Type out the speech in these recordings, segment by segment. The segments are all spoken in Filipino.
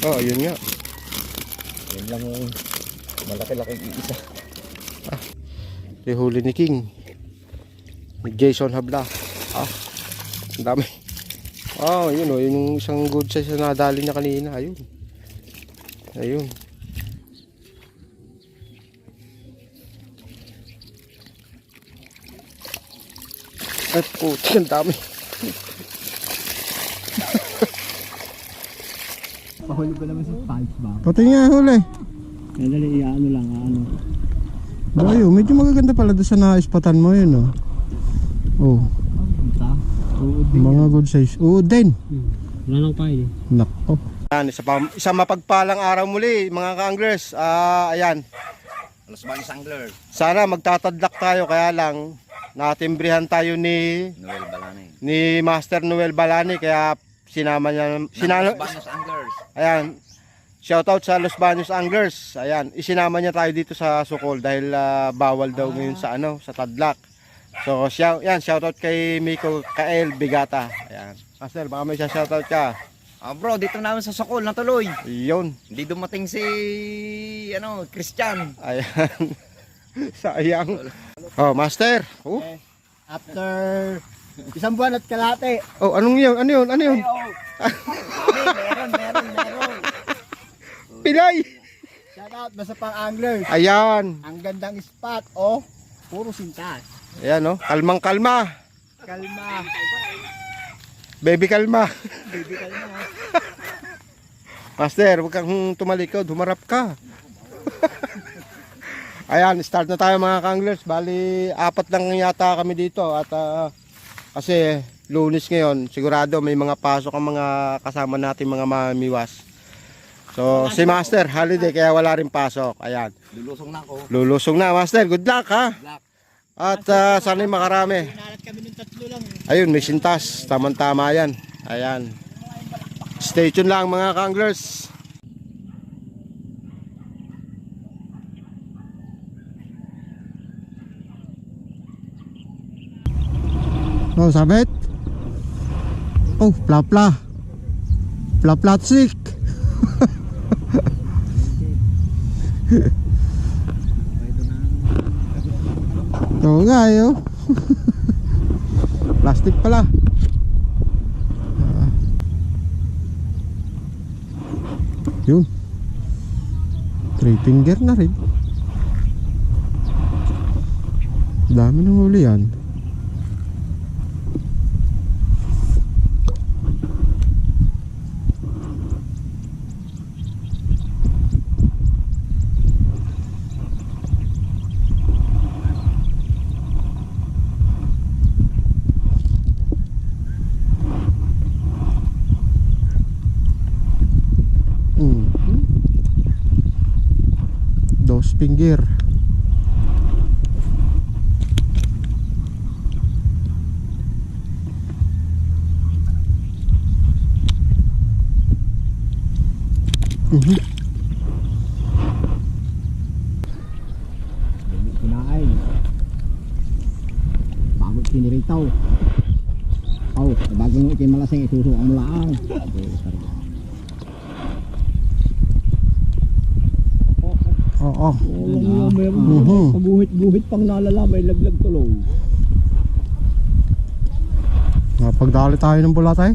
Oh, yun nga. Yun lang yung malaki-laki isa. Yung huli ni King. Ni Jason Habla. Ang dami. Yun o. Yun yung isang good size na nadali niya kanina. Ayun. Ayun. Ay, puti. Ang dami. Pahuli ko naman sa spice ba? Pati nga huli. Nadali, ano lang, ano. Bayo, medyo magaganda pala doon sa naispatan mo yun, oh. Oh. Punta. Uod din. Mga good size. Uod din. Wala lang pa eh. Nako. Yan, isa mapagpalang araw muli, mga ka-anglers. Ayan. Los Baños Angler. Sana magtatadlak tayo, kaya lang natimbrihan tayo ni Noel Balani. ni Master Noel Balani, kaya sinama niya Los Baños Anglers. Ayan. Shoutout sa Los Baños Anglers. Ayan, isinama niya tayo dito sa Sukol dahil bawal daw ngayon sa sa tadlak. So, shoutout kay Miko Kael Bigata. Ayan. Master, baka may shoutout ka. Bro, dito namin sa Sokol natuloy. Yun. Hindi dumating si Christian. Ayan. Sayang. Oh, Master. Oh. After isang buwan at kalate. Oh, anong yun? Ano yun? Ano yun? Meron. Pilay. Shout out sa pang-anglers. Ayan. Ang gandang spot, oh. Puro sintas. Ayan, oh. Kalmang kalma. Kalma. Baby kalma. Baby kalma. Master, huwag kang tumalikod. Humarap ka. Ayan, start na tayo mga ka-anglers. Bali, 4 lang yata kami dito. At kasi Lunes ngayon, sigurado may mga pasok ang mga kasama natin mga mamiwas. So, si Master, holiday, kaya wala rin pasok. Ayan. Lulusong na ako. Lulusong na, Master. Good luck, ha? Black. At sana'y makarami. Pinalat kami ng 3 lang. Ayun, may sintas. Tama-tama yan. Ayan. Stay tuned lang mga ka-anglers. Oh, sabit. Oh, plapla. Plaplatsik. Oo nga, yo. Plastic pala. Yun. 3 finger na rin. Dami ng huli yan. Dos finger. Kinain. Bago kiniritaw. Oh, bago nung ikimalasing isusuang mo lang. Oo. Pag-guhit-guhit pang nalala, may laglag tuloy. Pagdali tayo ng bulatay.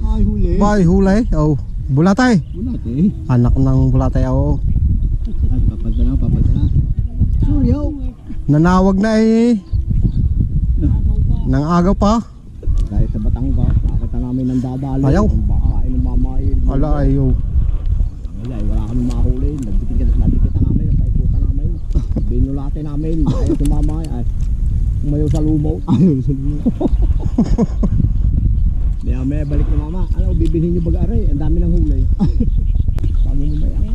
Ay, huli. Bay, hulay. Oh, bulatay. Bulat eh. Anak ng bulatay, oo. Ay, papadala. Suryo. Nanawag na eh. Nang agaw pa. Dahil sa Batangas, nakita namin ng dadalo. Ayaw. Ang bakain ng mamayin. Ala, ayaw. Wala kami makahuli. Nagbitin namin, napaikutan namin. Binulate namin. Ayaw tumamay. Ay, umayaw sa lumaw. Ayaw sa lumaw. May balik na mama. Ano, bibilhin nyo bag-aray. Ang dami ng huli. Bago mo may anga.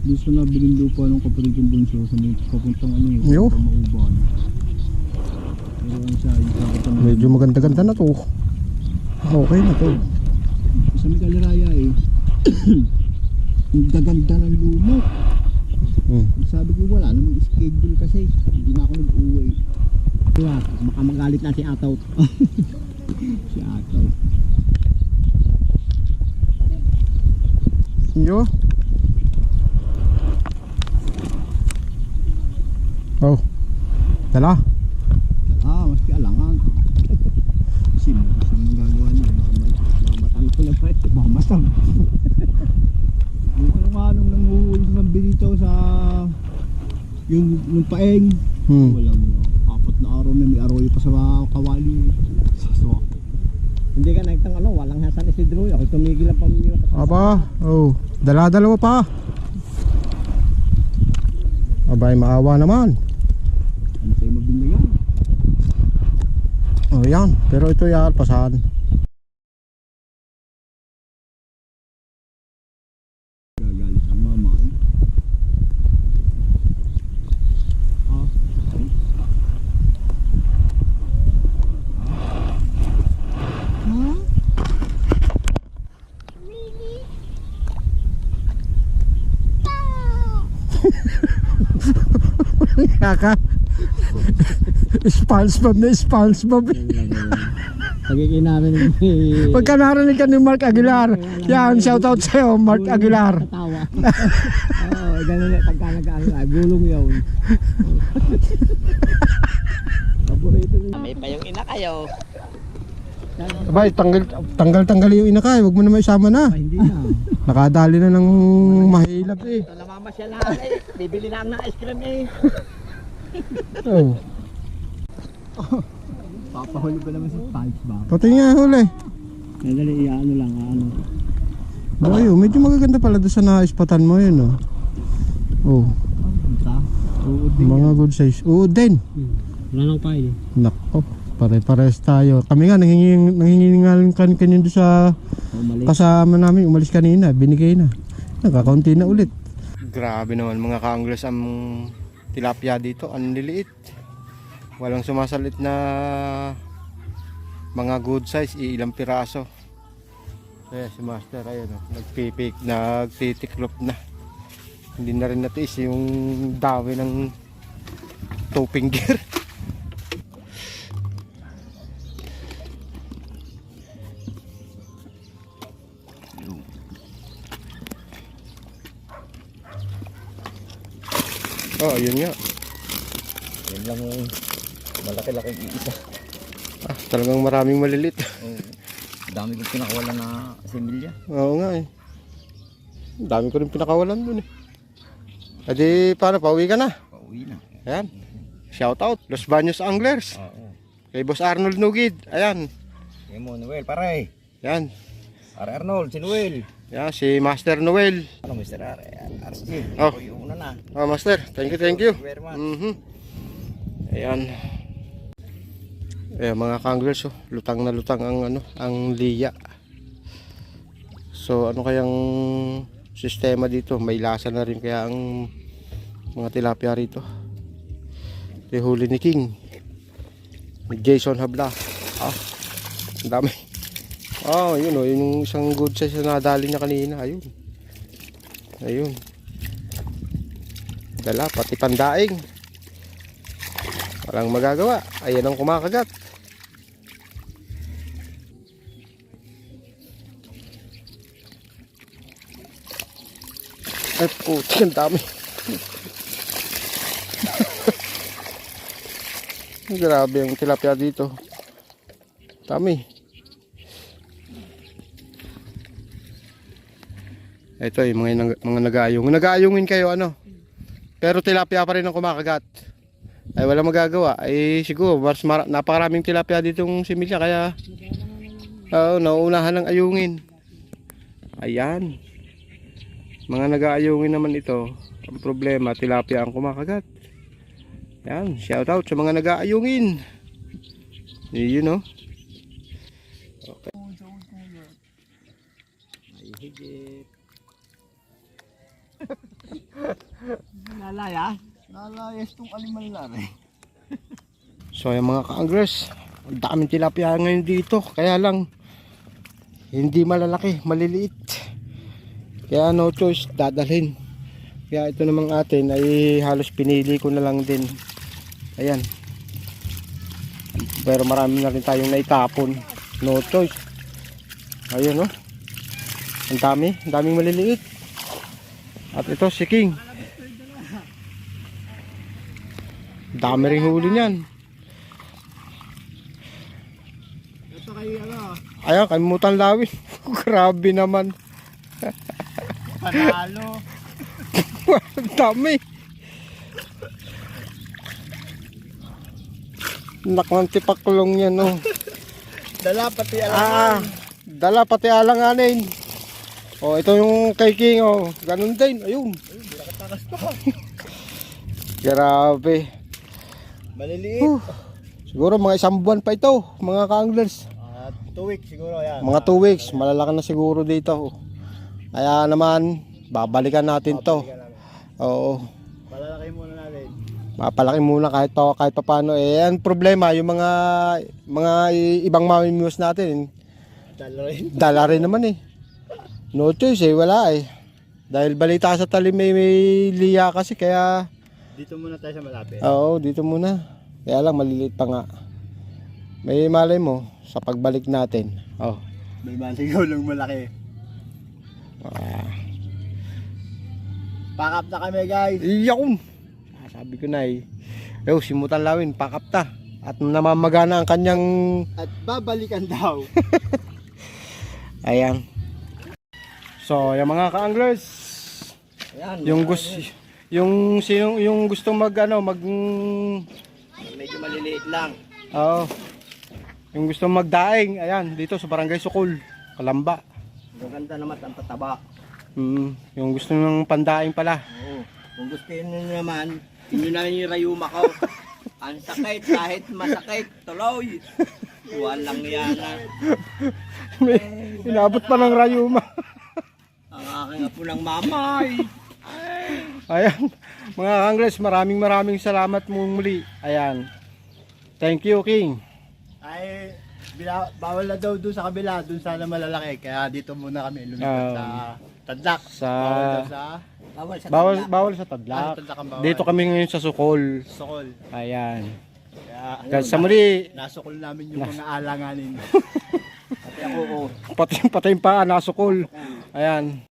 Gusto na biling lupa ng kapatid kong bunso sa mga papuntang ano yun. Yo. Mauban. Pero ang siya, yung kakatan na. Medyo maganda-ganda na to. Okay na to. Sa may kaliraya eh. Ang gaganda ng lumot. Sabi ko wala namang schedule kasi. Hindi na ako nag-uwi. Baka magalit natin ataw. Shoutout. Yo. Oh. Dala. Maski alangan. Sino kasi ang gagawa niya? Mamatan ko na pa ito. Mamasang. Yung anong nanguhuli ng binitaw sa yung paeng. Walang apat na araw na may aroy pa sa kawali. So, Hindi ka nagtang walang San Isidro. Ako tumigil ang pamilya. Aba. Oh. Dala-dalawa pa. Abay, maawa naman. ano sa'yo mabinyagan? Oh, yan. Pero ito yan, pasahan. Gagalit ang mama. Kaka. SpongeBob na SpongeBob. Pagiging namin Pagka narinig ka ni Mark Aguilar, yan, shoutout sa'yo, Mark Aguilar. Tawa. Oo, ganun na pagka gulong yun. Paborito nila. May pa yung ina kayo. Abay, tanggal yung inakay, huwag mo na isama na. Hindi na. Nakadali na ng mahilap eh. Ito namamasyal na eh. Bibili na ng ice cream eh. Oh. Papahuli pa naman sa pipes ba? Pati nga huli. Nadali, ano lang, ano. Boyo, medyo magaganda pala doon sa naispatan mo yun oh. Oh, Punta. Uod din. mga good size. Uod din. Wala nang pain eh. Nako, pare-pares tayo. Kami nga, nangingingaling kanyo doon sa Mali. kasama namin. Umalis kanina, binigay na. Nakakaunti na ulit. Grabe naman mga ka-anglers ang tilapia dito. Ang liliit. Walang sumasalit na mga good size. Ilang piraso. Kaya si Master, ayun oh, nagtitiklop na. Hindi na rin natiis yung dami ng toe finger. Oh, yun nga. Yan lang malaki-laki isa. Talagang maraming malilit. Dami kong pinakawalan na similya. Oo nga eh. Dami ko rin pinakawalan dun eh. Adi, paano? Pauwi ka na? Pauwi na. Ayan. Shout out. Los Baños Anglers. Oo. Kay Boss Arnold Nugid. Ayan. Sige mo, Noel, pare. Ayan. Are Arnold, si Noel. Ayan, si Master Noel. Ano, Mr. RC? Oh. Ako yung una na. Oh, Master. Thank you. Thank you very much. Ayan. Ayan mga kanglers oh. Lutang na lutang ang liya. So ano kayang sistema dito? May lasa na rin kaya ang mga tilapia rito. Huli ni King. Ni Jason Habla. Ang dami. Yun oh, yung isang good size na nadali niya kanina. Ayun. Dala, pati pandaing. Walang magagawa. Ayan ang kumakagat. Ay puti, ang dami. Grabe ang tilapia dito. Dami. Ito yung mga nag-aayong. Nag-aayungin kayo pero tilapia pa rin ang kumakagat. Ay wala magagawa. Ay siguro napakaraming tilapia ditong similya kaya nauunahan ng ayungin. Ayan. Mga nag-aayungin naman ito. Ang problema, tilapia ang kumakagat. Yan, shout out sa mga nag-aayungin. You know. Okay. Ay, higit. Nalaya? Nalayas tong alimanlar eh. So yung mga ka-anglers, ang daming tilapia ngayon dito. Kaya lang, hindi malalaki, maliliit. Kaya no choice, dadalhin. Kaya ito namang atin ay halos pinili ko na lang din. Ayan. Pero marami na rin tayong naitapon. No choice. Ayun oh. Ang daming maliliit. At ito si King. Dami ring huli niyan. Ito kay ano, Ayan, kalimutan lawin. Grabe naman. panalo. Ang dami. Nakang tipaklong yan oh. Dala pati Dala pati alanganin. Oh, ito yung kay King oh. Ganun din. Ayun. Nakatakas to. Grabe. Maliliit. Siguro mga 1 buwan pa ito, mga ka-anglers. 2 weeks siguro yan. Mga 2 weeks, malalaki na siguro dito. Kaya naman, babalikan natin to. Oo. Palalaki muna natin. Mapalaki muna kahit pa paano. Eh, ang problema, yung mga ibang mamimiwas natin, Dala rin. dala rin naman eh. No choice eh, wala eh. Dahil balita sa talim may liya kasi, kaya Dito muna tayo sa malapit. oo, dito muna. Kaya lang maliliit pa nga. May malay mo sa pagbalik natin. Oh. May maligaw lang malaki. Pack up na kami guys. Iyakum. Sabi ko na eh. Simutan lawin, pakapta. At namamagana ang kanyang At babalikan daw. ayan. So, yung mga ka-anglers, Ayan. yung gustong Medyo maliliit lang. yung gustong magdaing, ayan, dito sa Barangay Sukol, Kalamba. Maganda naman ang pataba. Yung gusto ng pandaing pala. Oo. Kung gusto nyo naman, inyo na yung rayuma ko. Ang sakit, kahit masakit, tuloy. Walang yan. May inabot pa ng rayuma. Ang aking apo ng mamay. Ayan, mga ka-anglers, maraming salamat muli. Ayan. Thank you, King. Ay, bawal na daw doon sa kabila, doon sana malalaki. Kaya dito muna kami lumipat sa Tadlak. Bawal sa Tadlak. Tadlak ang bawal. Dito kami ngayon sa Sukol. Sokol. Ayan. Kaya Sa muli, nasukol namin yung mga alanganin. Pati ako, pati yung paa nasukol. Ayan.